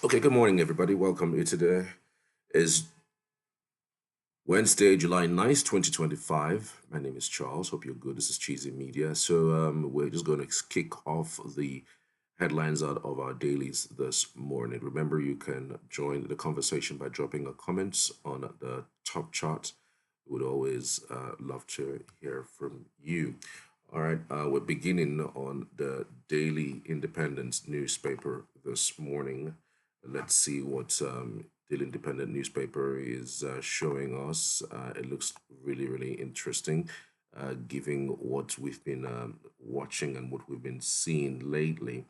Okay, good morning, everybody. Welcome to today. Is Wednesday, July 9th, 2025. My name is Charles. Hope you're good. This is Cheesy Media. So we're just going to kick off the headlines out of our dailies this morning. Remember, you can join the conversation by dropping a comment on the top chart. We would always love to hear from you. All right, we're beginning on the Daily Independent newspaper this morning. Let's see what Daily Independent newspaper is showing us. It looks really interesting, given what we've been watching and what we've been seeing lately.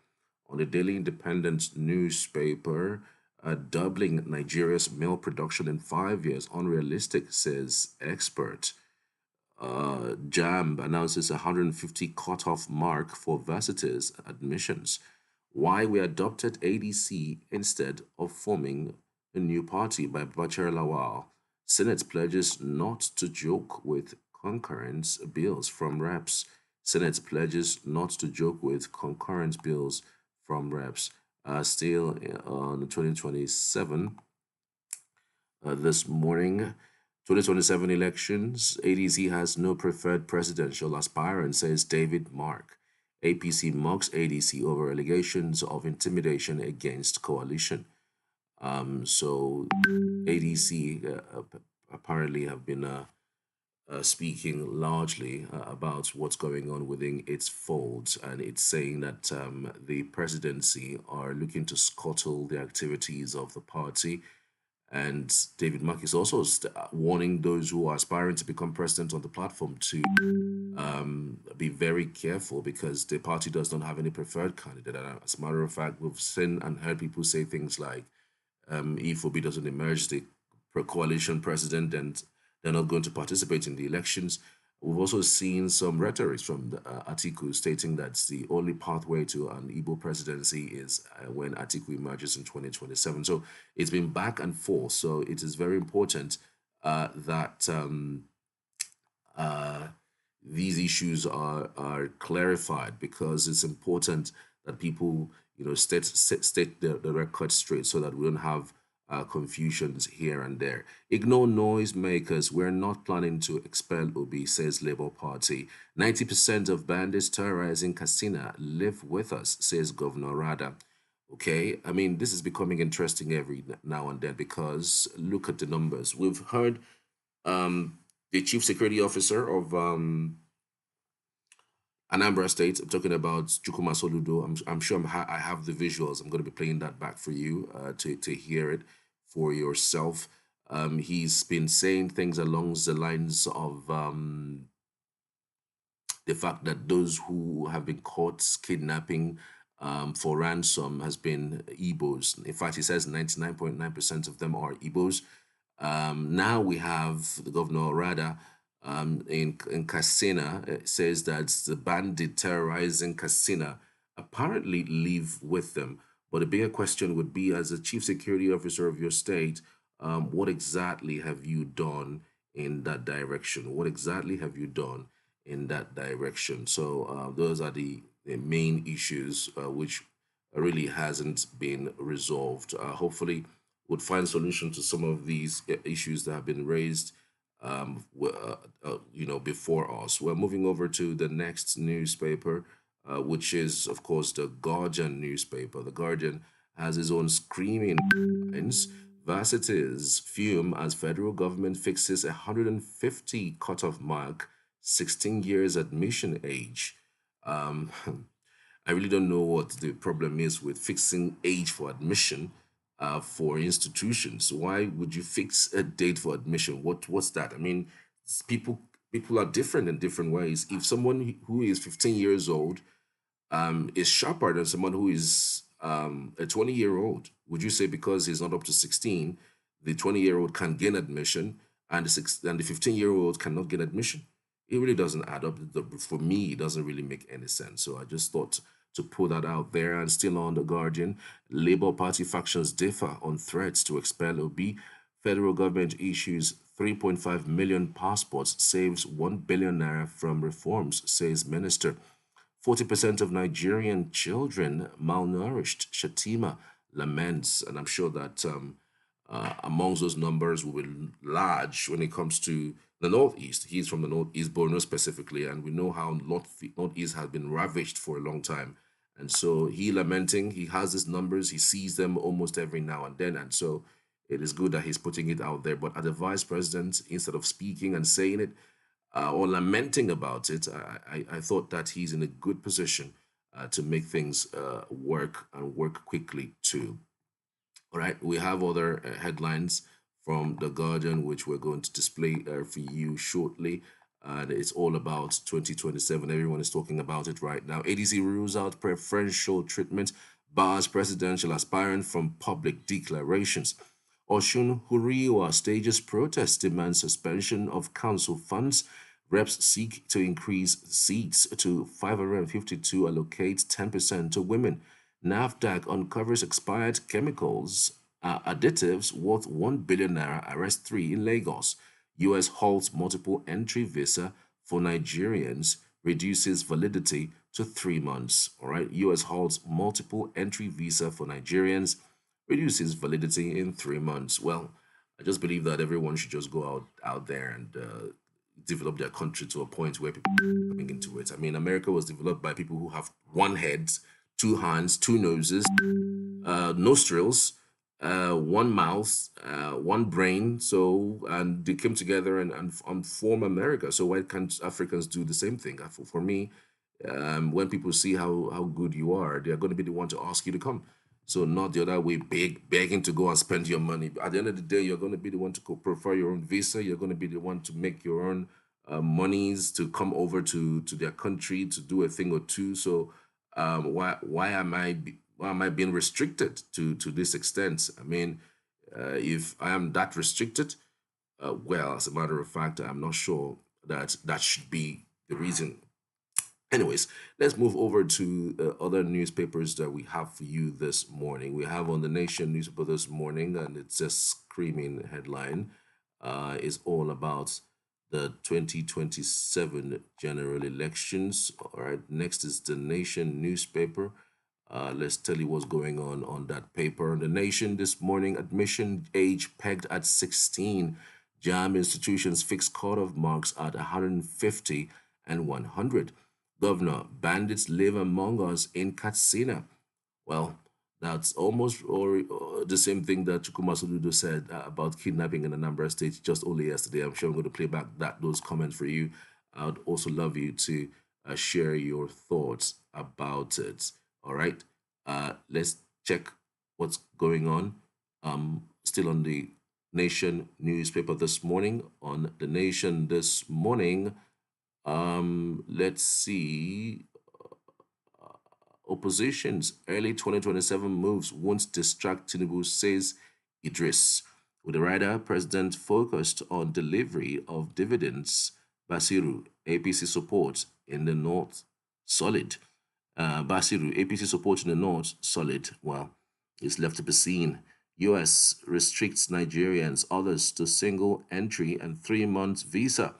On the Daily Independent newspaper, doubling Nigeria's milk production in 5 years, unrealistic, says expert. JAMB announces 150 cutoff mark for varsities admissions. Why we adopted ADC instead of forming a new party by Bachar Lawal. Senate pledges not to joke with concurrence bills from reps. Senate pledges not to joke with concurrence bills from reps. Still on 2027, this morning. 2027 elections, ADC has no preferred presidential aspirant, says David Mark. APC mocks ADC over allegations of intimidation against coalition. So ADC apparently have been speaking largely about what's going on within its folds, and it's saying that the presidency are looking to scuttle the activities of the party. And David Mark is also warning those who are aspiring to become president on the platform to be very careful because the party does not have any preferred candidate. And as a matter of fact, we've seen and heard people say things like, if Obi doesn't emerge the coalition president, then they're not going to participate in the elections. We've also seen some rhetoric from Atiku stating that the only pathway to an Igbo presidency is when Atiku emerges in 2027. So it's been back and forth. So it is very important that uh, these issues are clarified because it's important that people state the record straight so that we don't have confusions here and there. Ignore noisemakers. We're not planning to expel Obi, says Labour Party. 90% of bandits terrorizing Katsina live with us, says Governor Rada. Okay, I mean, this is becoming interesting every now and then because look at the numbers. We've heard the chief security officer of Anambra State. I'm talking about Chukuma Soludo. I'm sure I have the visuals. I'm going to be playing that back for you to hear it for yourself. He's been saying things along the lines of the fact that those who have been caught kidnapping for ransom has been Igbos. In fact, he says 99.9% of them are Igbos. Now we have the governor Rada in Katsina says that the bandit terrorizing Katsina apparently live with them. But the bigger question would be, as a chief security officer of your state, what exactly have you done in that direction? What exactly have you done in that direction? So those are the main issues which really hasn't been resolved. Hopefully, would find solution to some of these issues that have been raised, before us. We're moving over to the next newspaper, which is, of course, the Guardian newspaper. The Guardian has its own screaming headlines. Varsities fume as federal government fixes 150 cutoff mark, 16 years admission age. Um, I really don't know what the problem is with fixing age for admission for institutions. Why would you fix a date for admission? What's that? I mean, people are different in different ways. If someone who is 15 years old is sharper than someone who is a 20-year-old, would you say because he's not up to 16, the 20-year-old can gain admission and the 15-year-old cannot get admission? It really doesn't add up. For me, it doesn't really make any sense. So I just thought to put that out there. And still on The Guardian, Labour Party factions differ on threats to expel OB. Federal government issues 3.5 million passports, saves 1 billion naira from reforms, says minister. 40% of Nigerian children malnourished. Shatima laments, and I'm sure that amongst those numbers will be large when it comes to the Northeast. He's from the Northeast, Borno specifically, and we know how Northeast has been ravaged for a long time. And so he lamenting, he has these numbers, he sees them almost every now and then, and so it is good that he's putting it out there. But as the vice president, instead of speaking and saying it, or lamenting about it, I thought that he's in a good position to make things work and work quickly too. All right, we have other headlines from The Guardian, which we're going to display for you shortly. And it's all about 2027. Everyone is talking about it right now. ADC rules out preferential treatment, bars presidential aspirant from public declarations. Oshun Huriwa stages protest, demands suspension of council funds. Reps seek to increase seats to 552, allocate 10% to women. NAFDAC uncovers expired chemicals, additives worth 1 billion naira, arrest 3 in Lagos. US halts multiple entry visa for Nigerians, reduces validity to 3 months. All right, US halts multiple entry visa for Nigerians, reduces validity in 3 months. Well, I just believe that everyone should just go out there and develop their country to a point where people are coming into it. I mean, America was developed by people who have one head, two hands, two noses, nostrils, one mouth, one brain. So, and they came together and form America. So why can't Africans do the same thing? For me, when people see how good you are, they are going to be the one to ask you to come. So not the other way, begging to go and spend your money. At the end of the day, you're going to be the one to prefer your own visa. You're going to be the one to make your own monies to come over to their country to do a thing or two. So why am I being restricted to this extent? I mean, if I am that restricted, well, as a matter of fact, I'm not sure that that should be the reason. Anyways, let's move over to other newspapers that we have for you this morning. We have on the Nation newspaper this morning, and it's a screaming headline. It's all about the 2027 general elections. All right, next is the Nation newspaper. Let's tell you what's going on that paper. The Nation this morning, admission age pegged at 16. JAM institutions fix cutoff marks at 150 and 100. Governor, bandits live among us in Katsina. Well, that's almost the same thing that Chukuma Soludo said about kidnapping in Anambra State just only yesterday. I'm sure I'm going to play back those comments for you. I'd also love you to share your thoughts about it. All right, let's check what's going on. Still on the Nation newspaper this morning. On the Nation this morning, let's see. Opposition's early 2027 moves won't distract Tinubu, says Idris. With the rider, President focused on delivery of dividends. Basiru, APC support in the North, solid. Basiru, APC support in the North, solid. Well, it's left to be seen. US restricts Nigerians, others to single entry and 3 months visa.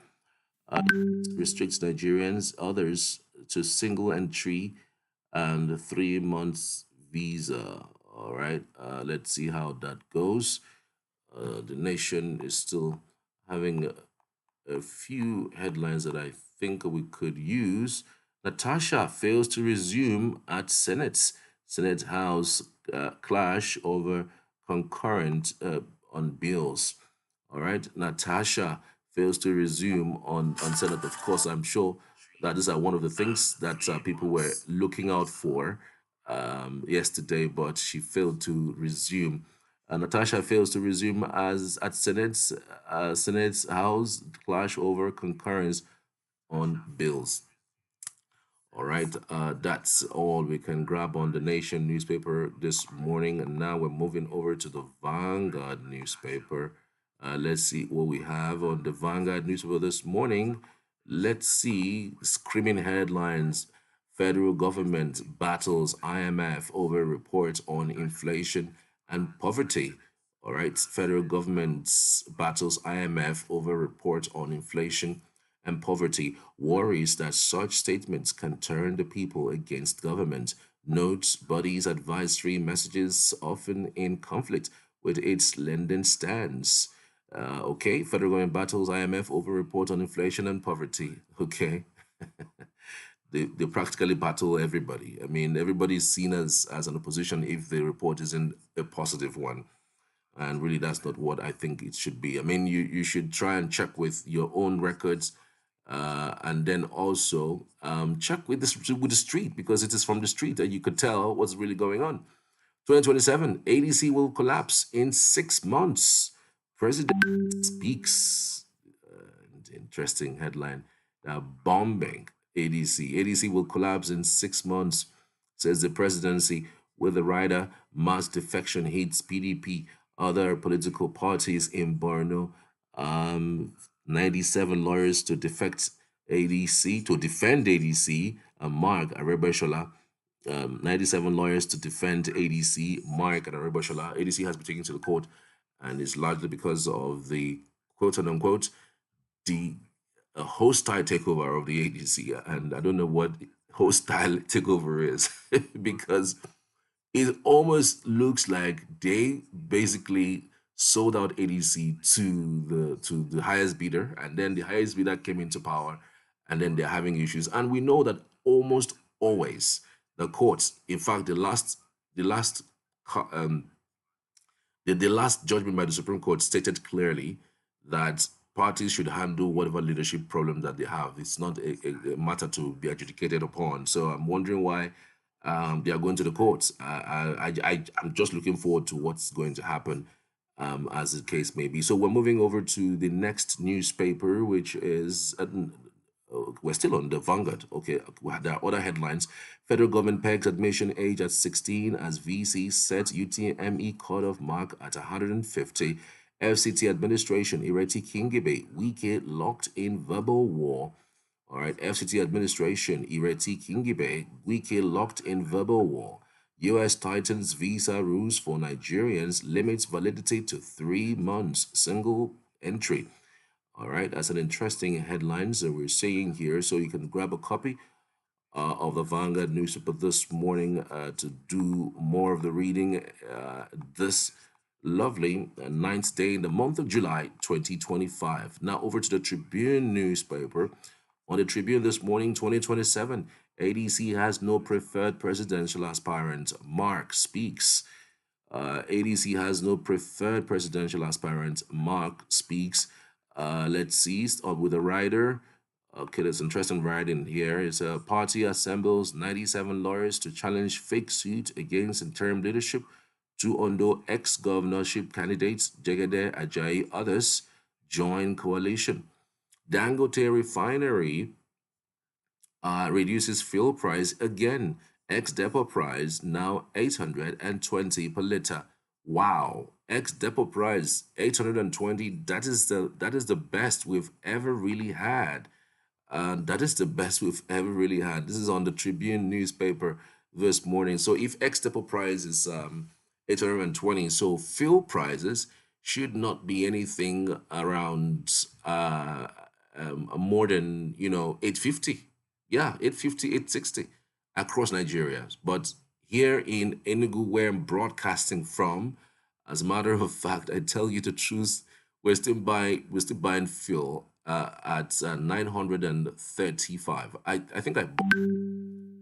Restricts Nigerians, others to single entry and 3 months visa. All right, let's see how that goes. The nation is still having a few headlines that I think we could use. Natasha fails to resume at Senate House clash over concurrent on bills. All right, Natasha fails to resume on Senate. Of course, I'm sure that is one of the things that people were looking out for yesterday, but she failed to resume. Natasha fails to resume as at Senate's House clash over concurrence on bills. All right, that's all we can grab on the Nation newspaper this morning. And now we're moving over to the Vanguard newspaper. Let's see what we have on the Vanguard newspaper this morning. Let's see screaming headlines. Federal government battles IMF over report on inflation and poverty. All right, federal government battles IMF over report on inflation and poverty, worries that such statements can turn the people against government, notes body's advisory messages often in conflict with its lending stance. Okay, federal government battles IMF over report on inflation and poverty. Okay. They practically battle everybody. I mean, everybody's seen as an opposition if the report isn't a positive one. And really, that's not what I think it should be. I mean, you should try and check with your own records, and then also check with the street, because it is from the street that you could tell what's really going on. 2027, ADC will collapse in 6 months. President speaks. Interesting headline. Bombing ADC. ADC will collapse in 6 months, says the presidency, with the rider mass defection hits PDP, other political parties in Borno. 97 lawyers to defect ADC, to defend ADC, Mark Arebeshola. 97 lawyers to defend ADC, Mark and Arebeshola. ADC has been taken to the court, and it's largely because of the quote unquote the hostile takeover of the agency. And I don't know what hostile takeover is because it almost looks like they basically sold out ADC to the highest bidder, and then the highest bidder came into power, and then they're having issues. And we know that almost always the courts, in fact, the last um, the last judgment by the Supreme Court stated clearly that parties should handle whatever leadership problem that they have. It's not a matter to be adjudicated upon. So I'm wondering why they are going to the courts. I'm just looking forward to what's going to happen, as the case may be. So we're moving over to the next newspaper, which is we're still on the Vanguard. Okay, there are other headlines. Federal government pegs admission age at 16 as VC sets UTME cutoff mark at 150. FCT administration, Ireti Kingibe, Wike locked in verbal war. All right, FCT administration, Ireti Kingibe, Wike locked in verbal war. US tightens visa rules for Nigerians, limits validity to 3 months, single entry. All right, that's an interesting headlines that we're seeing here. So you can grab a copy of the Vanguard newspaper this morning to do more of the reading this lovely ninth day in the month of July 2025. Now over to the Tribune newspaper. On the Tribune this morning, 2027, ADC has no preferred presidential aspirant. Mark speaks. ADC has no preferred presidential aspirant. Mark speaks. Let's see, with a rider. Okay, there's interesting writing here. It's a party assembles 97 lawyers to challenge fake suit against interim leadership. Two Ondo ex-governorship candidates, Jegede Ajayi, others, join coalition. Dangote Refinery reduces fuel price again. Ex-depot price now 820 per liter. Wow, ex-depot price 820. That is the best we've ever really had. That is the best we've ever really had. This is on the Tribune newspaper this morning. So if ex-depot price is 820, so fuel prices should not be anything around more than 850. Yeah, 850, 860 across Nigeria. But here in Enugu, where I'm broadcasting from. As a matter of fact, I tell you the truth, we're still buying fuel at 935. I think I bought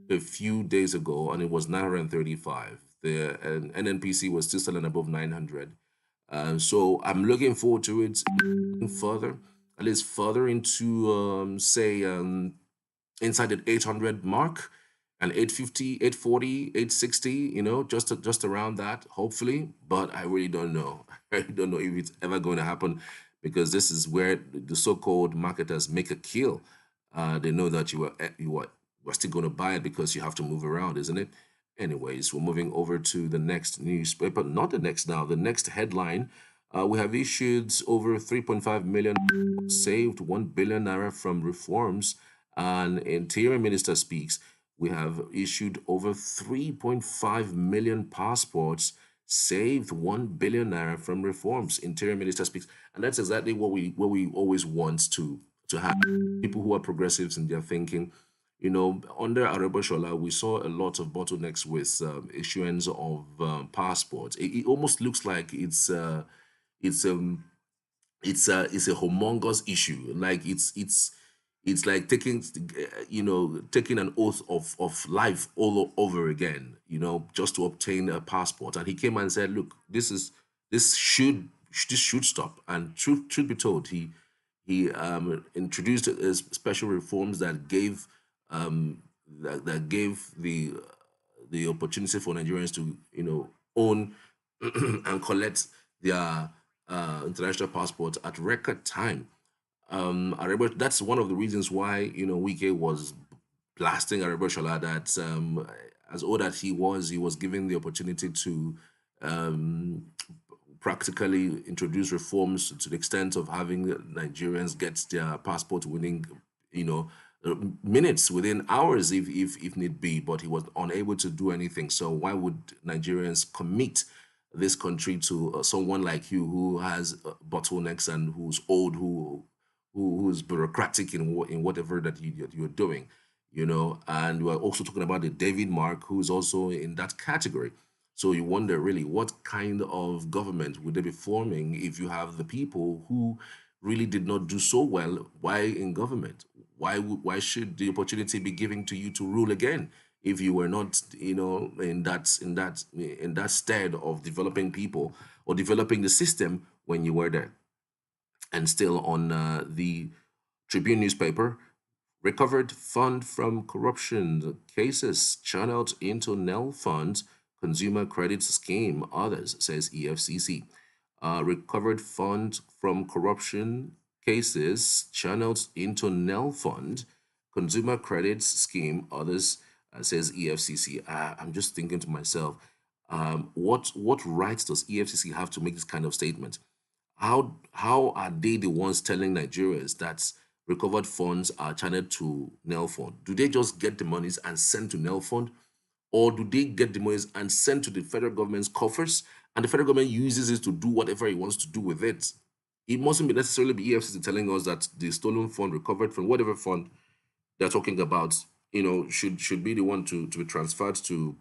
a few days ago and it was 935. The NNPC was still selling above 900. So I'm looking forward to it further, at least further into say inside the 800 mark, and 850, 840, 860, just around that, hopefully. But I really don't know. I really don't know if it's ever going to happen, because this is where the so-called marketers make a kill. They know that you are still going to buy it because you have to move around, isn't it? Anyways, we're moving over to the next newspaper, not the next now, the next headline. We have issued over 3.5 million, saved 1 billion naira from reforms. And Interior Minister speaks. We have issued over 3.5 million passports, saved 1 billion naira from reforms. Interior Minister speaks. And that's exactly what we always want to have. People who are progressives in their thinking. Under Arabashola, we saw a lot of bottlenecks with issuance of passports. It almost looks like it's it's a humongous issue. Like it's like taking an oath of life all over again, just to obtain a passport. And he came and said, look, this should stop. And truth be told, he introduced special reforms that gave the opportunity for Nigerians to own and collect their international passports at record time. That's one of the reasons why Wike was blasting Arabeshola, that as old as he was given the opportunity to um, practically introduce reforms to the extent of having Nigerians get their passport within, you know, minutes, within hours, if need be. But he was unable to do anything. So why would Nigerians commit this country to someone like you, who has bottlenecks and who's old, who's bureaucratic in whatever that you're doing, And we're also talking about the David Mark, who's also in that category. So you wonder, really, what kind of government would they be forming if you have the people who really did not do so well? Why in government? Why should the opportunity be given to you to rule again if you were not, in that stead of developing people or developing the system when you were there? And still on the Tribune newspaper, recovered fund from corruption cases channeled into NEL funds, consumer credit scheme, others, says EFCC. Recovered fund from corruption cases channeled into NEL fund, consumer credit scheme, others, says EFCC. I'm just thinking to myself, what rights does EFCC have to make this kind of statement? How are they the ones telling Nigerians that recovered funds are channeled to NEL Fund? Do they just get the monies and send to NEL Fund? Or do they get the monies and send to the federal government's coffers, and the federal government uses it to do whatever it wants to do with it? It mustn't be necessarily be EFCC telling us that the stolen fund recovered from whatever fund they're talking about, should be the one to be transferred to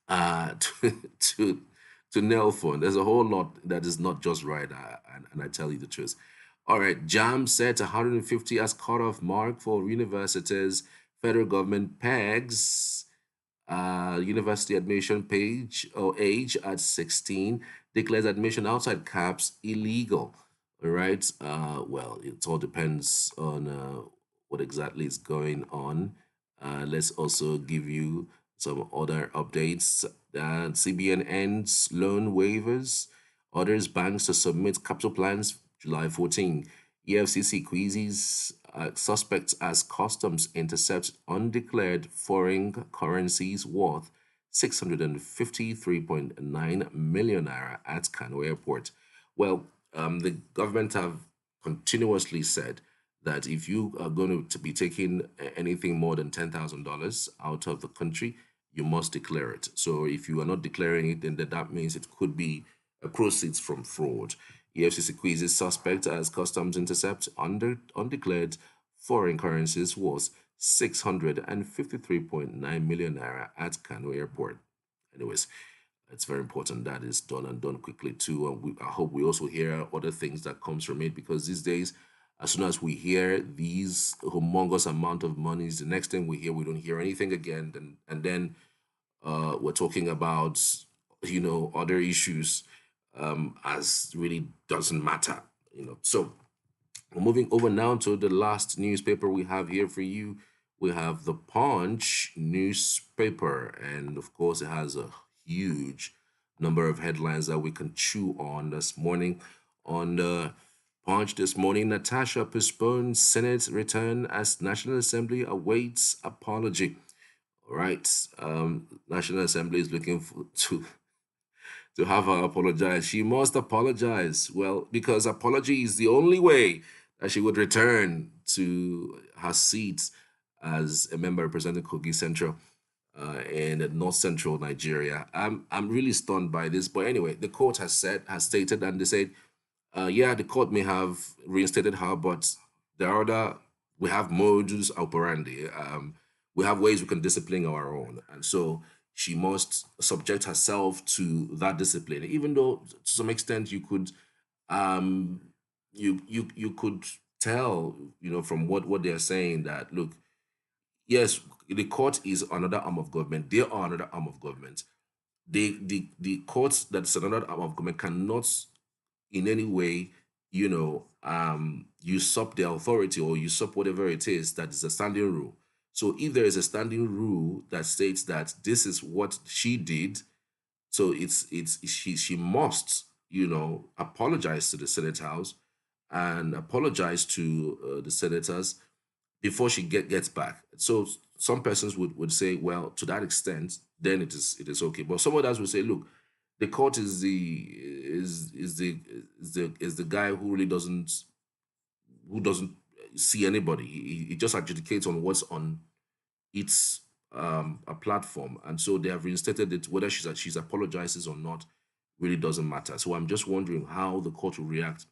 uh, to to to nail phone. There's a whole lot that is not just right, and I tell you the truth. All right, JAM set 150 as cutoff mark for universities. Federal government pegs university admission page or age at 16, declares admission outside caps illegal. All right. Well, it all depends on what exactly is going on. Let's also give you some other updates. CBN ends loan waivers, orders banks to submit capital plans July 14. EFCC quizzes suspects as customs intercept undeclared foreign currencies worth 653.9 million naira at Kano Airport. Well, the government have continuously said that if you are going to be taking anything more than $10,000 out of the country, you must declare it. So if you are not declaring it, then that means it could be proceeds from fraud. EFCC quizzes suspect as customs intercept undeclared foreign currencies worth 653.9 million naira at Kano Airport. anyways, it's very important that is done and done quickly too. And I hope we also hear other things that comes from it, because these days, as soon as we hear these humongous amount of monies, the next thing we hear, we don't hear anything again. And then we're talking about, other issues, as really doesn't matter. So we're moving over now to the last newspaper we have here for you. We have the Punch newspaper, and of course, it has a huge number of headlines that we can chew on this morning. On the Punch this morning, Natasha postpones Senate return as National Assembly awaits apology. All right, National Assembly is looking to have her apologize. She must apologize. Well, because apology is the only way that she would return to her seat as a member representing Kogi Central in North Central Nigeria. I'm really stunned by this. But anyway, the court has stated, and they said, yeah, the court may have reinstated her, but there are other, we have modus operandi. We have ways we can discipline our own. And so she must subject herself to that discipline, even though to some extent um, you could tell, from what they're saying, that look, yes, the court is another arm of government. They are another arm of government. The courts that's another arm of government cannot in any way, usurp their authority or usurp whatever it is that is a standing rule. So if there is a standing rule that states that this is what she did, so she must, apologize to the Senate House and apologize to the senators before she gets back. So some persons would say, well, to that extent, then it is okay. But some others would say, look, the court is the guy who really doesn't see anybody. He just adjudicates on what's on its a platform, and so they have reinstated it. Whether she's apologizes or not really doesn't matter. So I'm just wondering how the court will react to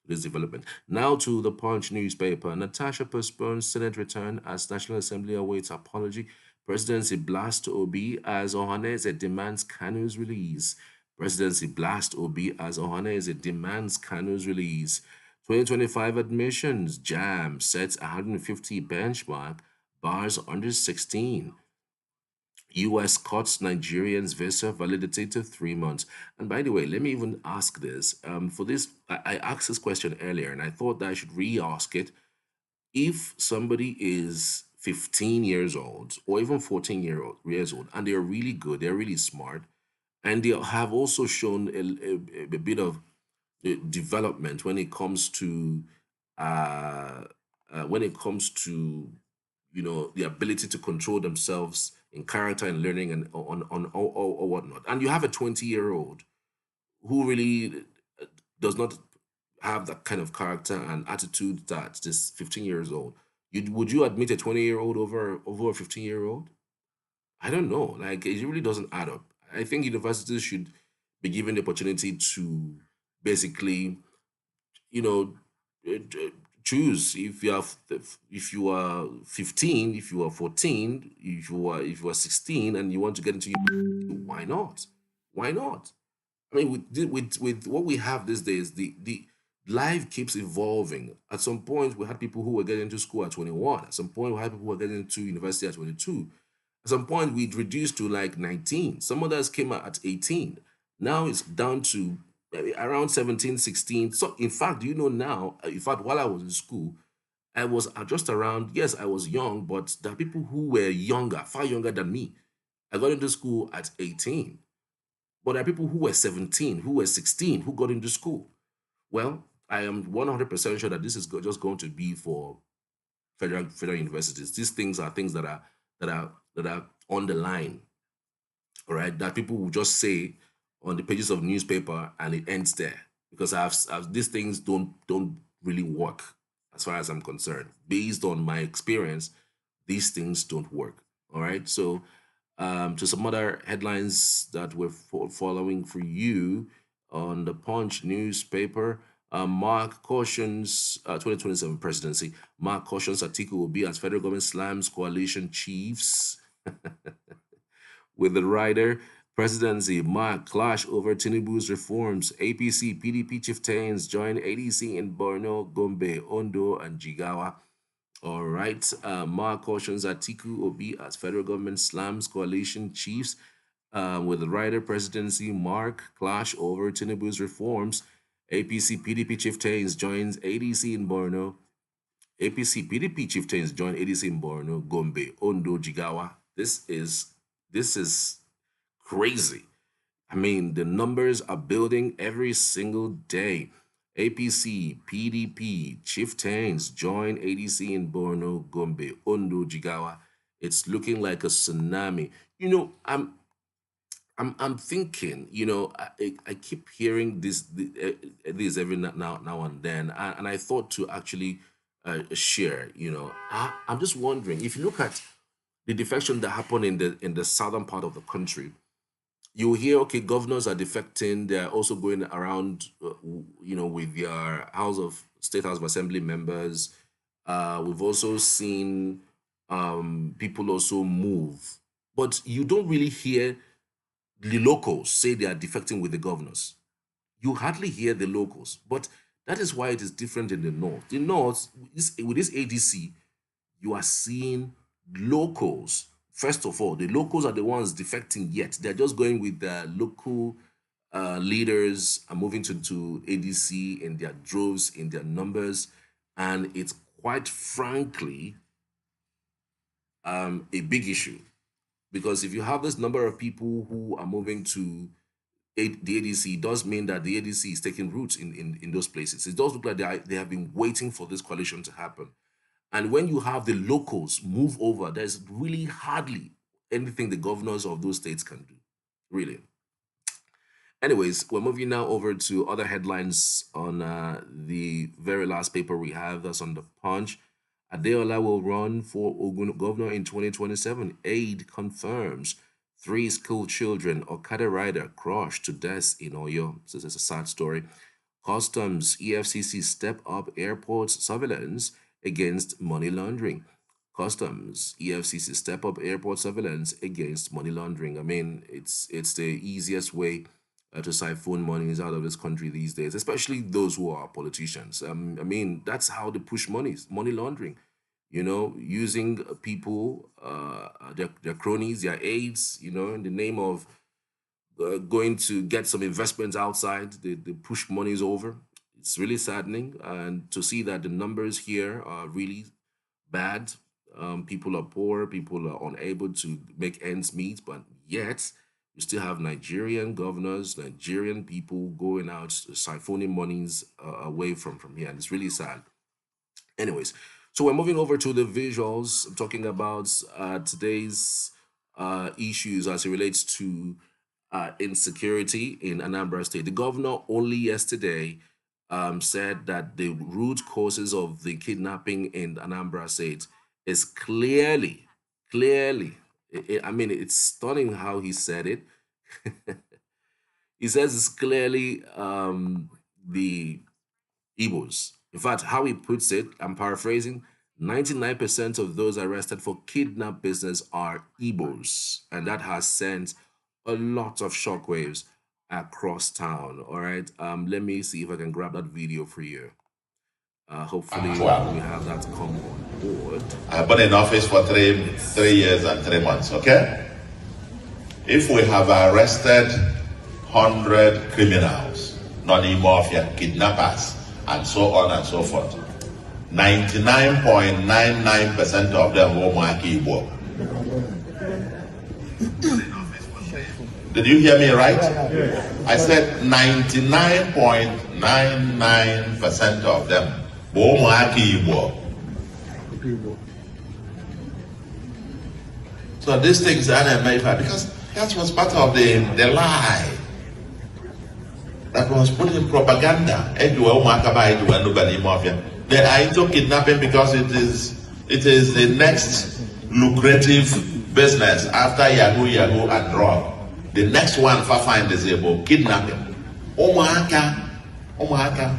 this development. Now to the Punch newspaper. Natasha postpones Senate return as National Assembly awaits apology. Presidency blast Obi as Ohaneze demands Kanu's release. Presidency blast Obi as Ohaneze demands Kanu's release. 2025 admissions, JAM sets 150 benchmark, bars under 16. US cuts Nigerians' visa validity to 3 months. And by the way, let me even ask this. For this, I asked this question earlier, and I thought that I should re-ask it. If somebody is 15 years old or even 14 years old, and they're really good, they're really smart, and they have also shown a bit of development when it comes to uh, the ability to control themselves in character and learning and on or whatnot. And you have a 20-year-old who really does not have that kind of character and attitude that this 15 years old. Would you admit a 20-year-old over a 15-year-old? I don't know. Like, it really doesn't add up. I think universities should be given the opportunity to basically, you know, choose if you are 15, if you are 14, if you are 16, and you want to get into university, why not? Why not? I mean, with what we have these days, the life keeps evolving. At some point, we had people who were getting into school at 21. At some point, we had people who were getting into university at 22. At some point, we'd reduced to like 19. Some others came out at 18. Now it's down to maybe around 17, 16. So, in fact, now, in fact, while I was in school, I was just around, yes, I was young, but there are people who were younger, far younger than me. I got into school at 18. But there are people who were 17, who were 16, who got into school. Well, I am 100% sure that this is just going to be for federal universities. These things are things that are on the line, all right? That people will just say on the pages of newspaper and it ends there, because these things don't really work as far as I'm concerned. Based on my experience, these things don't work. All right. So, to some other headlines that we're following for you on the Punch newspaper. Mark cautions 2027 presidency. Mark cautions Atiku will be as federal government slams coalition chiefs with the rider. presidency, Mark clash over Tinubu's reforms. APC, PDP chieftains join ADC in Borno, Gombe, Ondo, and Jigawa. All right. Mark cautions Atiku Obi as federal government slams coalition chiefs. With the rider presidency, Mark clash over Tinubu's reforms. APC, PDP chieftains joins ADC in Borno. APC, PDP chieftains join ADC in Borno, Gombe, Ondo, Jigawa. This is crazy. I mean, the numbers are building every single day. APC, PDP, chieftains join ADC in Borno, Gombe, Ondo, Jigawa. It's looking like a tsunami. You know, I'm thinking. You know, I keep hearing this every now and then, and I thought to actually share. You know, I'm just wondering if you look at the defection that happened in the southern part of the country. You hear, okay, governors are defecting. They're also going around, you know, with their State House of Assembly members. We've also seen people also move, but you don't really hear the locals say they are defecting with the governors. You hardly hear the locals, but that is why it is different in the north. The north, with this ADC, you are seeing locals. First of all, the locals are the ones defecting yet. They're just going with the local leaders and moving to ADC in their droves, in their numbers. And it's quite frankly a big issue. Because if you have this number of people who are moving to the ADC, it does mean that the ADC is taking roots in those places. It does look like they have been waiting for this coalition to happen. And when you have the locals move over, there's really hardly anything the governors of those states can do, really. Anyways, we're moving now over to other headlines on the very last paper we have. That's on the Punch. Adeola will run for Ogun governor in 2027. Aide confirms 3 school children, Okada rider crushed to death in Oyo. This is a sad story. Customs, EFCC step up airport surveillance against money laundering. Customs, EFCC step up airport surveillance against money laundering. I mean, it's the easiest way to siphon monies out of this country these days, especially those who are politicians. I mean, that's how they push money laundering. You know, using people, their cronies, their aides, you know, in the name of going to get some investments outside, they push monies over. It's really saddening, and to see that the numbers here are really bad. People are poor, people are unable to make ends meet, but yet you still have Nigerian governors, Nigerian people going out siphoning monies away from here, and it's really sad. Anyways, so we're moving over to the visuals, talking about today's issues as it relates to insecurity in Anambra State. The governor only yesterday said that the root causes of the kidnapping in Anambra State is clearly, I mean, it's stunning how he said it. He says it's clearly the Igbos. In fact, how he puts it, I'm paraphrasing, 99% of those arrested for kidnap business are Igbos. And that has sent a lot of shockwaves across town. All right. Let me see if I can grab that video for you. Hopefully we have that come on board. I've been in office for three years and 3 months, okay? If we have arrested 100 criminals, non-mafia, kidnappers, and so on and so forth, 99.99% of them will mark Igbo. Did you hear me right? I said 99.99% of them will mark Igbo. So these things are unmade because that was part of the lie that was put in propaganda. They are into kidnapping because it is the next lucrative business after Yahoo and drug. The next one for find is about kidnapping. Omaka.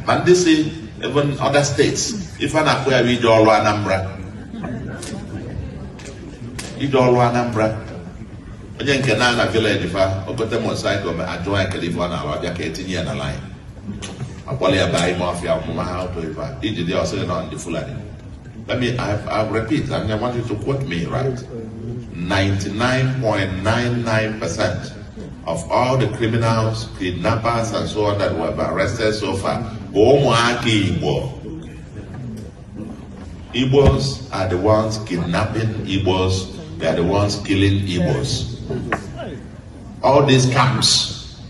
But this is even other states. If an acquire Idolo Anambra. onye nke na village fa ogote motorcycle ma ajoin kelifa na abia ka etinye na line akwali ya bai mafia ọmụma ha auto ifa iji dị ọsọ na ndị Fulani. I'll repeat, and I want you to quote me right. 99.99% of all the criminals, kidnappers, and so on that were arrested so far, Igbos are the ones kidnapping Igbos, they are the ones killing Igbos. All these camps,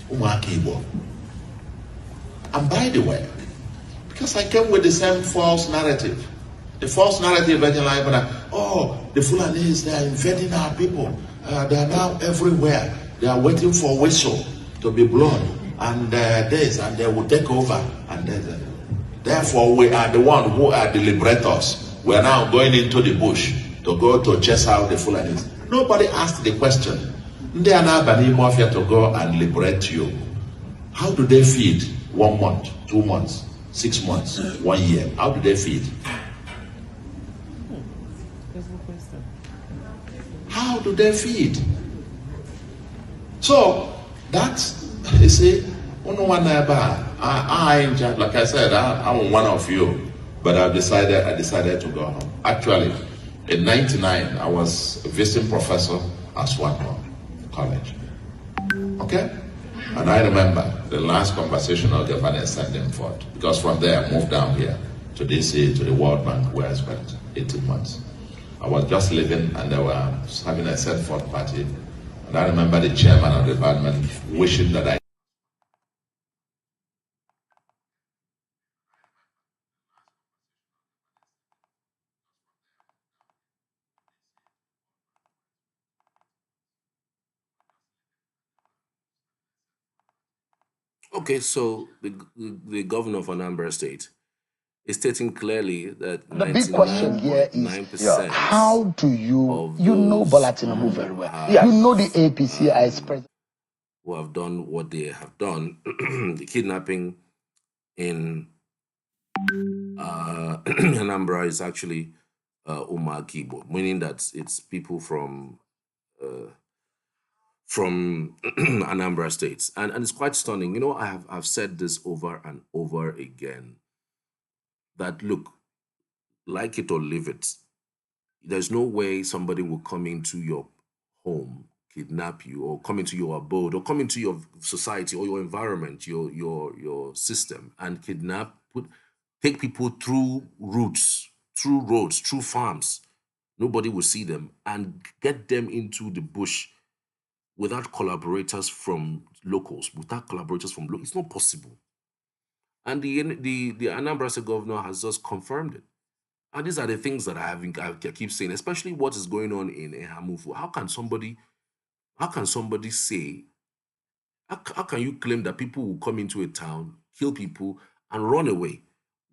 Igbo. And by the way, because I came with the same false narrative, the false narrative that the Fulanis, they are invading our people. They are now everywhere. They are waiting for whistle to be blown, and this, and they will take over. And therefore, we are the ones who are the liberators. We are now going into the bush to go to chase out the Fulanis. Nobody asked the question. They are now banning mafia to go and liberate you. How do they feed? 1 month, 2 months, 6 months, 1 year. How do they feed? How do they feed? So that's, you see, like I said, I'm one of you, but I decided to go home. Actually, in '99, I was a visiting professor at Swanton College. Okay? And I remember the last conversation of the Vanessa sent them forth, because from there I moved down here to DC, to the World Bank, where I spent 18 months. I was just leaving and they were having a set forth party. And I remember the chairman of the department wishing that I Okay, so the governor of Anambra State is stating clearly that the big question here is how do you know Bola Tinubu very well? You know the APC as president. Who have done what they have done, the kidnapping in Anambra is actually Kibo, meaning that it's people from Anambra states, and it's quite stunning. You know, I've said this over and over again that look, like it or leave it, there's no way somebody will come into your home, kidnap you, or come into your abode, or come into your society or your environment, your system, and kidnap, take people through routes, through roads, through farms. Nobody will see them, and get them into the bush without collaborators from locals, without collaborators from locals. It's not possible. And the Anambra State governor has just confirmed it. And these are the things that I keep saying, especially what is going on in Ehamufu. How can somebody say, how can you claim that people will come into a town, kill people, and run away?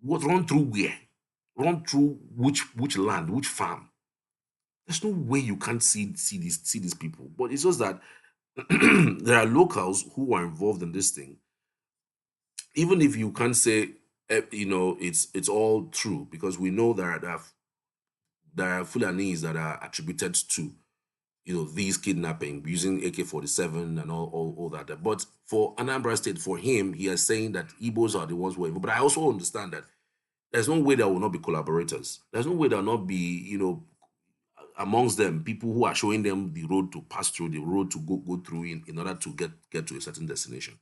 What, run through where? Run through which land, which farm? There's no way you can't see these people. But it's just that there are locals who are involved in this thing. Even if you can't say, it's all true, because we know there are Fulanis that are attributed to, these kidnapping using AK-47 and all that. But for Anambra State, for him, he is saying that Igbos are the ones who are. But I also understand that there's no way there will not be collaborators. There's no way there will not be, amongst them, people who are showing them the road to pass through, the road to go through in order to get to a certain destination.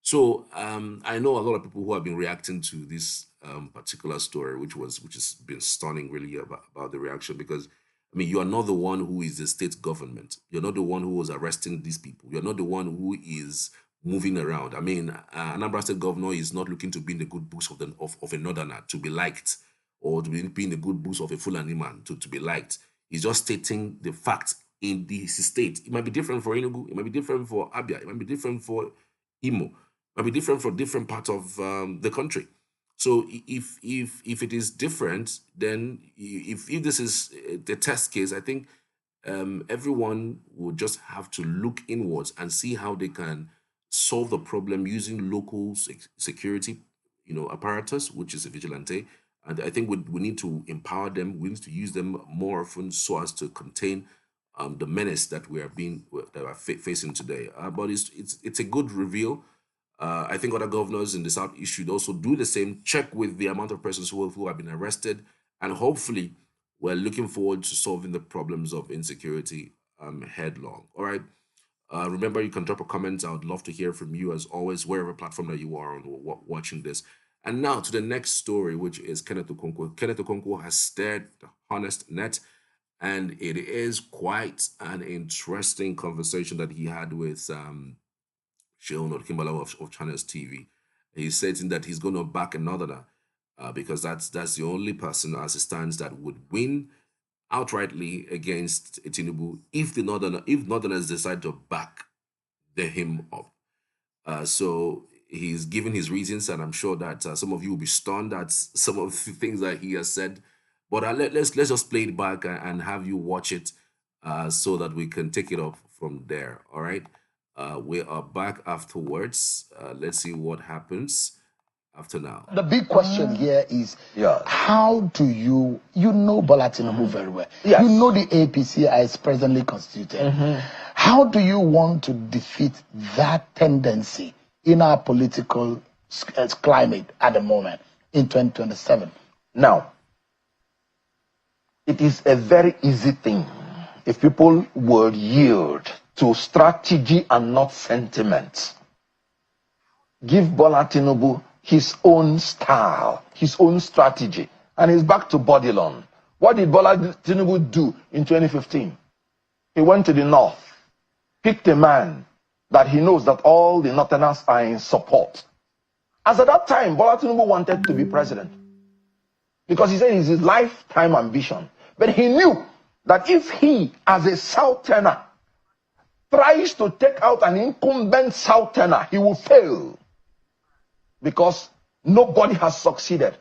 So I know a lot of people who have been reacting to this particular story, which has been stunning, really, about the reaction, because I mean, you are not the one who is the state government. You're not the one who was arresting these people. You're not the one who is moving around. I mean, Anambra State governor is not looking to be in the good books of a northerner to be liked, or to be in the good books of a Fulani man to be liked. He's just stating the facts in his state. It might be different for Enugu. It might be different for Abia. It might be different for Imo. It might be different for different parts of the country. So if it is different, then if this is the test case, I think everyone will just have to look inwards and see how they can solve the problem using local security, apparatus, which is a vigilante, And I think we need to empower them. We need to use them more often so as to contain the menace that we are facing today. But it's a good reveal. I think other governors in the Southeast should also do the same. Check with the amount of persons who have been arrested, and hopefully, we're looking forward to solving the problems of insecurity headlong. All right. Remember, you can drop a comment. I would love to hear from you as always, wherever platform that you are on watching this. And now to the next story, which is Kenneth Okonkwo. Kenneth Okonkwo has stirred the honest net, and it is quite an interesting conversation that he had with Sheon Kimbala of Channels TV. He's saying that he's going to back a northerner because that's the only person as it stands that would win outrightly against Tinubu if northerners decide to back him up. So he's given his reasons, and I'm sure that some of you will be stunned at some of the things that he has said. But let's just play it back and have you watch it so that we can take it up from there. All right. We are back afterwards. Let's see what happens after now. The big question here is, how do you know Bola Tinubu very well? Yes. You know the APC as presently constituted. How do you want to defeat that tendency in our political climate at the moment in 2027? Now, it is a very easy thing if people would yield to strategy and not sentiment. Give Bola Tinubu his own style, his own strategy, and he's back to Bodilon. What did Bola Tinubu do in 2015? He went to the north, picked a man that he knows that all the northerners are in support. As at that time, Bola Tinubu wanted to be president because he said it's his lifetime ambition. But he knew that if he, as a southerner, tries to take out an incumbent southerner, he will fail. Because nobody has succeeded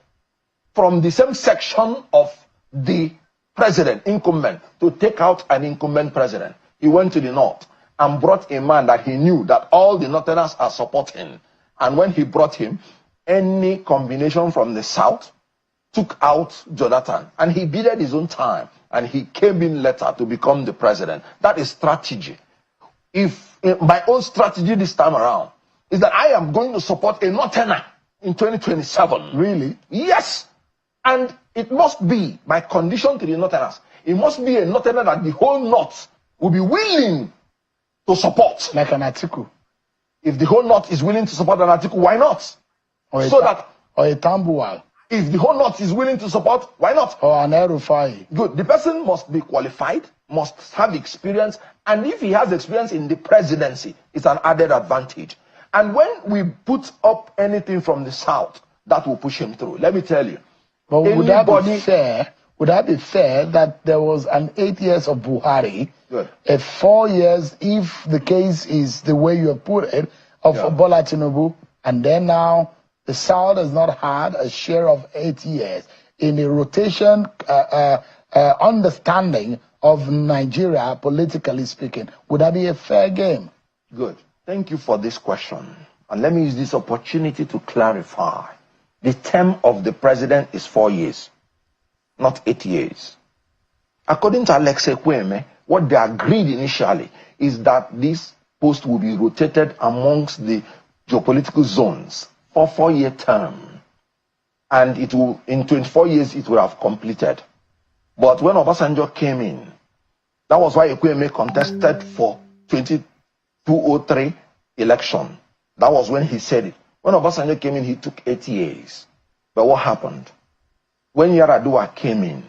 from the same section of the president, incumbent, to take out an incumbent president. He went to the north and brought a man that he knew that all the northerners are supporting. And when he brought him, any combination from the south took out Jonathan. And he bided his own time. And he came in later to become the president. That is strategy. If my own strategy this time around is that I am going to support a northerner in 2027. Really? Yes. And it must be my condition to the northerners. It must be a northerner that the whole north will be willing to support. Like an Atiku. If the whole north is willing to support an Atiku, why not? Or a Tambuwal. If the whole north is willing to support, why not? Or an Erufai. Good. The person must be qualified, must have experience, and if he has experience in the presidency, it's an added advantage. And when we put up anything from the south, that will push him through. Let me tell you. But would that be fair? Would that be fair that there was an 8 years of Buhari, a 4 years, if the case is the way you have put it, of Bola Tinubu, and then now the South has not had a share of 8 years in the rotation understanding of Nigeria, politically speaking? Would that be a fair game? Good. Thank you for this question. And let me use this opportunity to clarify. The term of the president is 4 years, not 8 years. According to Alex Ekweme, what they agreed initially is that this post will be rotated amongst the geopolitical zones for 4-year term. And it will, in 24 years, it will have completed. But when Obasanjo came in, that was why Ekweme contested for 2003 election. That was when he said it. When Obasanjo came in, he took 8 years. But what happened? When Yaradua came in,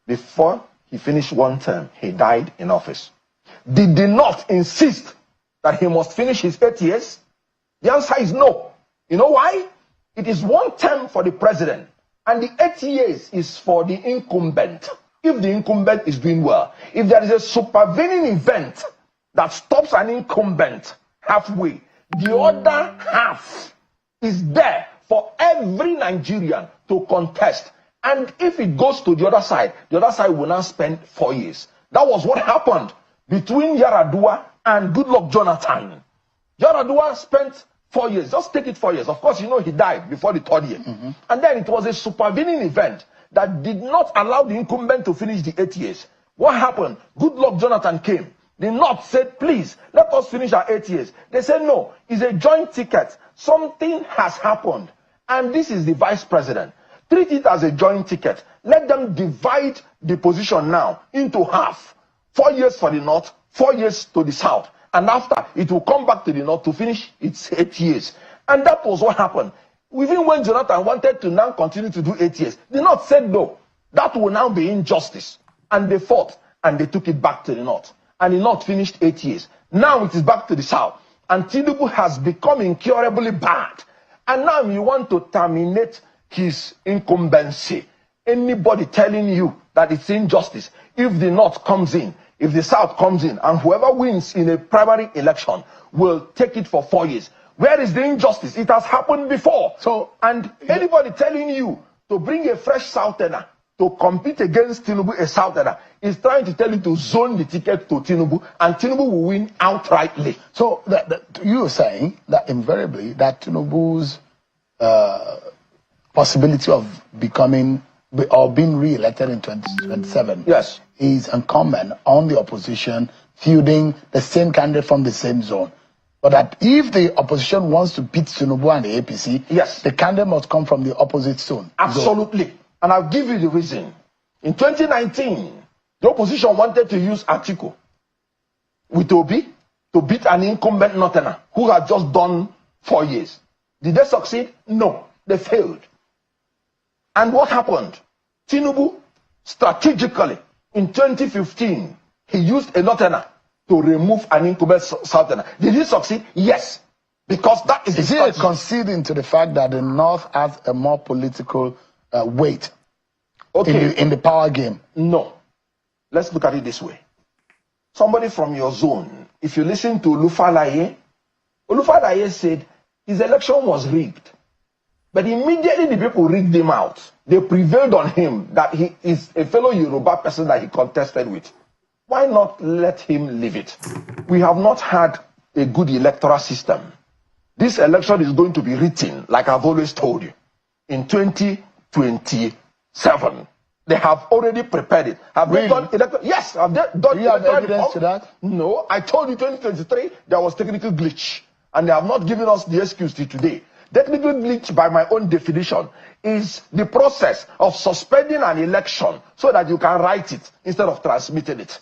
before he finished one term, he died in office. Did they not insist that he must finish his 8 years? The answer is no. You know why? It is one term for the president, and the 8 years is for the incumbent. If the incumbent is doing well, if there is a supervening event that stops an incumbent halfway, the other half is there for every Nigerian to contest. And if it goes to the other side will now spend 4 years. That was what happened between Yaradua and Goodluck Jonathan. Yaradua spent 4 years. Just take it 4 years. Of course, you know he died before the 3rd year. And then it was a supervening event that did not allow the incumbent to finish the 8 years. What happened? Goodluck Jonathan came. The North said, please, let us finish our 8 years. They said, no, it's a joint ticket. Something has happened. And this is the vice president. Treat it as a joint ticket. Let them divide the position now into half. 4 years for the North, 4 years to the South. And after, it will come back to the North to finish its 8 years. And that was what happened. Even when Jonathan wanted to now continue to do 8 years, the North said no. That will now be injustice. And they fought, and they took it back to the North. And the North finished 8 years. Now it is back to the South. And Tinubu has become incurably bad. And now you want to terminate his incumbency. Anybody telling you that it's injustice, if the North comes in, if the South comes in, and whoever wins in a primary election will take it for 4 years. Where is the injustice? It has happened before. So, and anybody telling you to bring a fresh Southerner to compete against Tinubu, a Southerner, is trying to tell you to zone the ticket to Tinubu, and Tinubu will win outrightly. So you are saying that invariably that Tinubu's possibility of becoming or being re-elected in 2027 yes, is incumbent on the opposition fielding the same candidate from the same zone. But that if the opposition wants to beat Tinubu and the APC, yes, the candidate must come from the opposite zone. Absolutely. And I'll give you the reason. In 2019, the opposition wanted to use Atiku with Obi to beat an incumbent Northerner who had just done 4 years. Did they succeed? No, they failed. And what happened? Tinubu, strategically, in 2015, he used a Northerner to remove an incumbent Southerner. Did he succeed? Yes. Because that is he conceding to the fact that the North has a more political weight in the power game? No. Let's look at it this way. Somebody from your zone, if you listen to Olufalaye said his election was rigged. But immediately the people rigged him out. They prevailed on him that he is a fellow Yoruba person that he contested with. Why not let him leave it? We have not had a good electoral system. This election is going to be written, like I've always told you, in 2027. They have already prepared it. Have they done electoral? Yes, have they done. Do you have evidence to that? No, I told you 2023 there was technical glitch, and they have not given us the excuse till today. Technical glitch, by my own definition, is the process of suspending an election so that you can write it instead of transmitting it.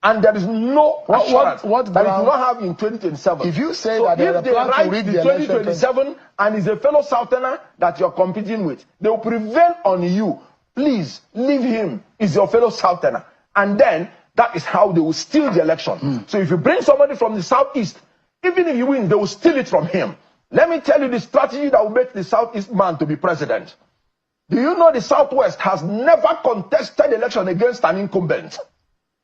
And there is no assurance that it will not have in 2027. If you say so that if they write to the 2027 and is a fellow Southerner that you're competing with, they will prevail on you. Please leave him. He's your fellow Southerner. And then that is how they will steal the election. So if you bring somebody from the Southeast, even if you win, they will steal it from him. Let me tell you the strategy that will make the Southeast man to be president. Do you know the Southwest has never contested election against an incumbent?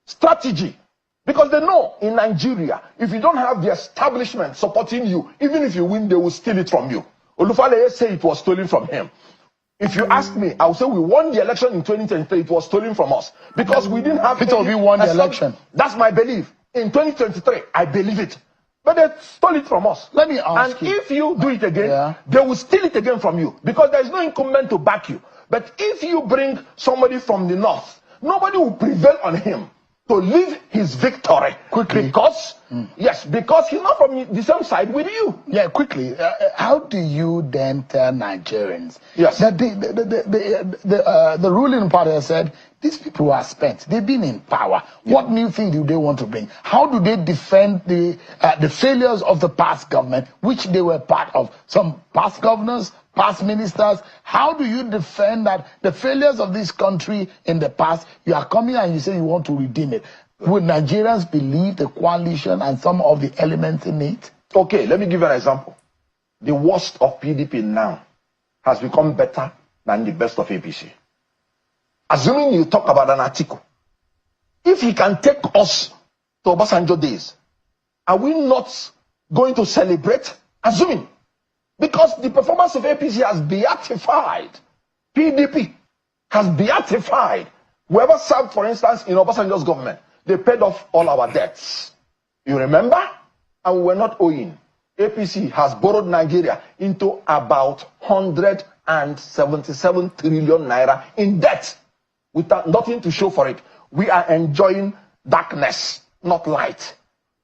Strategy. Because they know in Nigeria, if you don't have the establishment supporting you, even if you win, they will steal it from you. Olufalaye said it was stolen from him. If you ask me, I will say we won the election in 2023. It was stolen from us because we didn't have. Peter, we won the election. That's my belief. In 2023, I believe it. But they stole it from us. Let me ask you. And if you do it again, they will steal it again from you because there is no incumbent to back you. But if you bring somebody from the North, nobody will prevail on him to leave his victory quickly. Because yes, because he's not from the same side with you. Yeah, quickly. How do you then tell Nigerians that the ruling party has said these people are spent, they've been in power? What new thing do they want to bring? How do they defend the failures of the past government, which they were part of? Some past governors, past ministers. How do you defend that the failures of this country in the past, you are coming and you say you want to redeem it? Would Nigerians believe the coalition and some of the elements in it? Okay, let me give you an example. The worst of PDP now has become better than the best of APC. Assuming you talk about an Atiku, if he can take us to Obasanjo days, are we not going to celebrate? Assuming. Because the performance of APC has beatified. PDP has beatified. Whoever served, for instance, in Obasanjo's government, they paid off all our debts. You remember? And we were not owing. APC has borrowed Nigeria into about 177 trillion naira in debt without nothing to show for it. We are enjoying darkness, not light.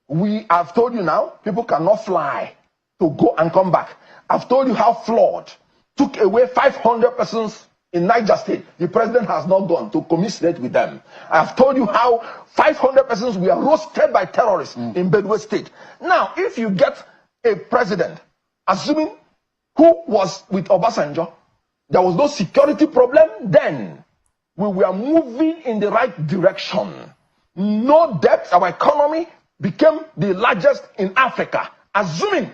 We have told you now, people cannot fly to go and come back. I've told you how flawed took away 500 persons in Niger State. The president has not gone to commiserate with them. I've told you how 500 persons were roasted by terrorists in Benue State. Now, if you get a president, assuming who was with Obasanjo, there was no security problem then. We were moving in the right direction. No debt, our economy became the largest in Africa. Assuming,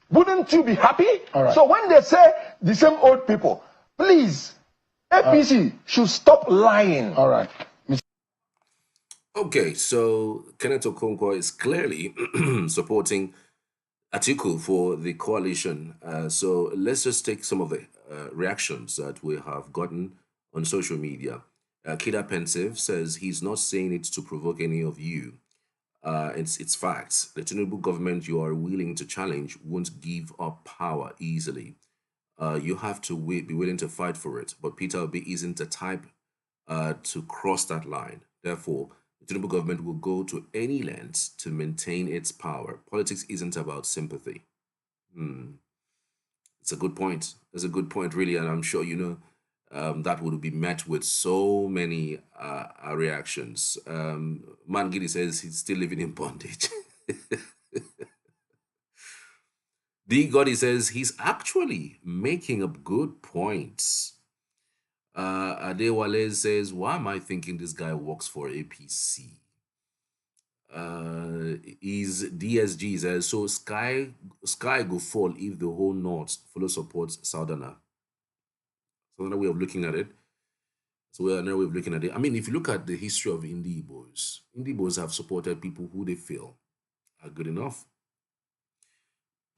wouldn't you be happy? Right. So when they say the same old people, please, APC should stop lying. All right. Okay, so Kenneth Okonkwo is clearly supporting Atiku for the coalition. So let's just take some of the reactions that we have gotten on social media. Kida Pensive says he's not saying it to provoke any of you. It's facts. The Tinubu government you are willing to challenge won't give up power easily. You have to be willing to fight for it. But Peter Obi isn't the type to cross that line. Therefore, the Tinubu government will go to any lengths to maintain its power. Politics isn't about sympathy. It's a good point. It's a good point, really, and I'm sure you know that would be met with so many reactions. Mangidi says he's still living in bondage. D. Gotti says he's actually making up good points. Adewale says, why am I thinking this guy works for APC? Is DSG says, so sky go fall if the whole North follow support Southerner. So another way of looking at it. Another way of looking at it. I mean, if you look at the history of Indie Igbos have supported people who they feel are good enough.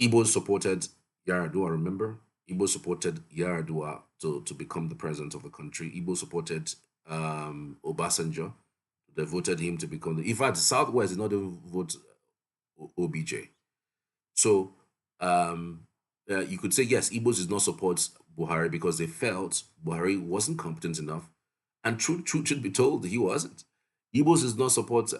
Igbos supported Yaradua, remember? Igbos supported Yaradua to become the president of the country. Igbos supported Obasanjo. They voted him to become the... In fact, the Southwest did not even vote OBJ. So you could say, yes, Igbos did not support Buhari because they felt Buhari wasn't competent enough. And truth should be told, he wasn't. Igbos does not support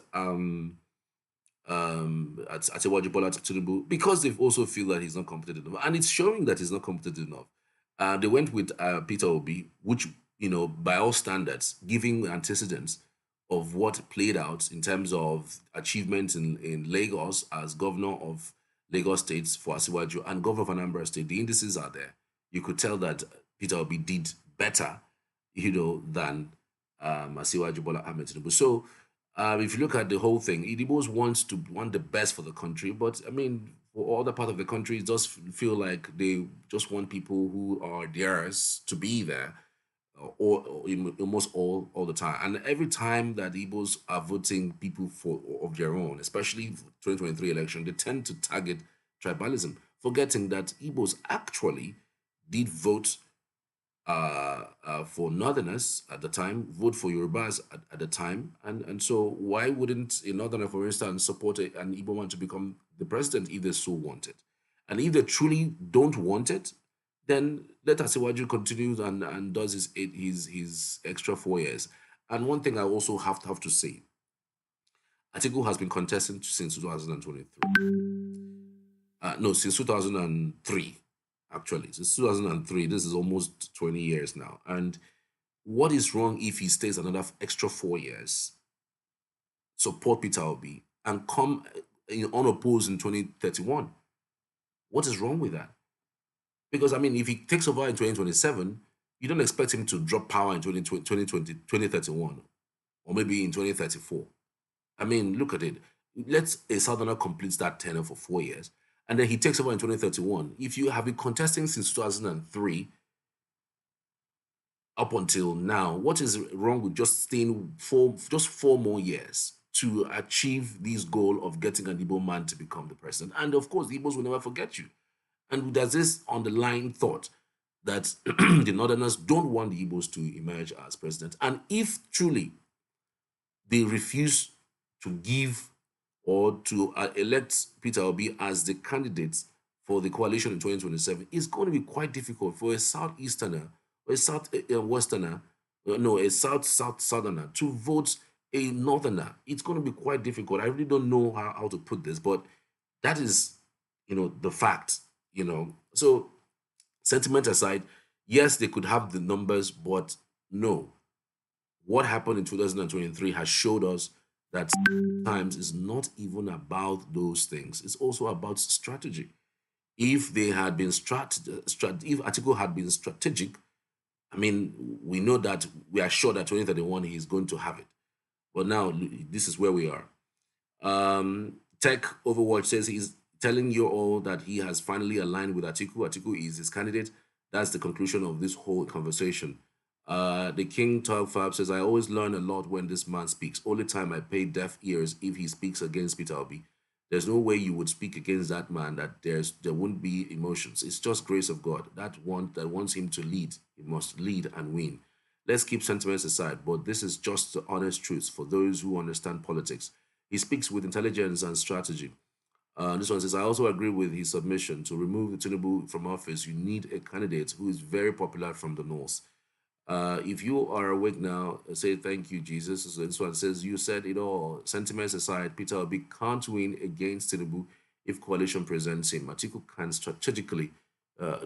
Atiwaju Bola Tinubu because they also feel that he's not competent enough. And it's showing that he's not competent enough. They went with Peter Obi, which, you know, by all standards, giving antecedents of what played out in terms of achievements in Lagos as governor of Lagos State for Asiwaju and governor of Anambra State. The indices are there. You could tell that Peter Obi did better, you know, than Asiwaju Bola Ahmed Tinubu. So if you look at the whole thing, Igbos want the best for the country, but I mean, for other part of the country, it does feel like they just want people who are theirs to be there, or almost all the time. And every time that Igbos are voting people of their own, especially 2023 election, they tend to target tribalism, forgetting that Igbos actually did vote for Northerners at the time, vote for Yorubas at the time, and so why wouldn't a Northerner, for instance, support an Igbo man to become the president if they so want it? And if they truly don't want it, then let Asiwaju continue and does his extra 4 years. And one thing I also have to say, Atiku has been contesting since 2023. No, since 2003. Actually, since 2003, this is almost 20 years now. And what is wrong if he stays another extra 4 years, support Peter Obi, and come unopposed in 2031? What is wrong with that? Because, I mean, if he takes over in 2027, you don't expect him to drop power in 2031, or maybe in 2034. I mean, look at it. Let's a Southerner completes that tenure for 4 years, and then he takes over in 2031. If you have been contesting since 2003 up until now, what is wrong with just staying just 4 more years to achieve this goal of getting an Igbo man to become the president? And of course, the Igbos will never forget you. And there's this underlying thought that the Northerners don't want the Igbos to emerge as president. And if truly they refuse to give or to elect Peter Obi as the candidate for the coalition in 2027, it's going to be quite difficult for a southeasterner or a southwesterner, no, a southerner to vote a northerner. It's going to be quite difficult. I really don't know how to put this, but that is, the fact, So sentiment aside, yes, they could have the numbers, but no. What happened in 2023 has showed us that times is not even about those things. It's also about strategy. If they had been if Atiku had been strategic, I mean, we know that we are sure that 2031 he is going to have it. But now this is where we are. Tech Overwatch says he's telling you all that he has finally aligned with Atiku. Atiku is his candidate. That's the conclusion of this whole conversation. The King Talk Fab says, I always learn a lot when this man speaks. Only time I pay deaf ears if he speaks against Peter Obi. There's no way you would speak against that man that there wouldn't be emotions. It's just grace of God. That wants him to lead. He must lead and win. Let's keep sentiments aside, but this is just the honest truth for those who understand politics. He speaks with intelligence and strategy. This one says, I also agree with his submission. To remove the Tinubu from office, you need a candidate who is very popular from the north. If you are awake now, say thank you, Jesus. So this one says, you said it all. Sentiments aside, Peter Obi can't win against Tinubu if coalition presents him. Atiku can strategically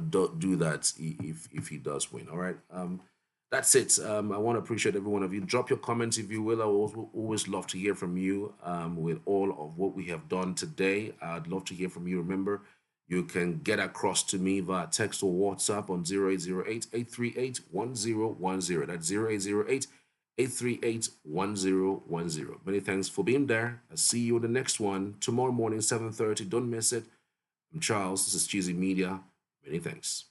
do that if he does win. All right. That's it. I want to appreciate every one of you. Drop your comments if you will. I will always love to hear from you with all of what we have done today. I'd love to hear from you. Remember, you can get across to me via text or WhatsApp on 0808-838-1010. That's 0808-838-1010. Many thanks for being there. I'll see you in the next one tomorrow morning, 7:30. Don't miss it. I'm Charles. This is Cheesy Media. Many thanks.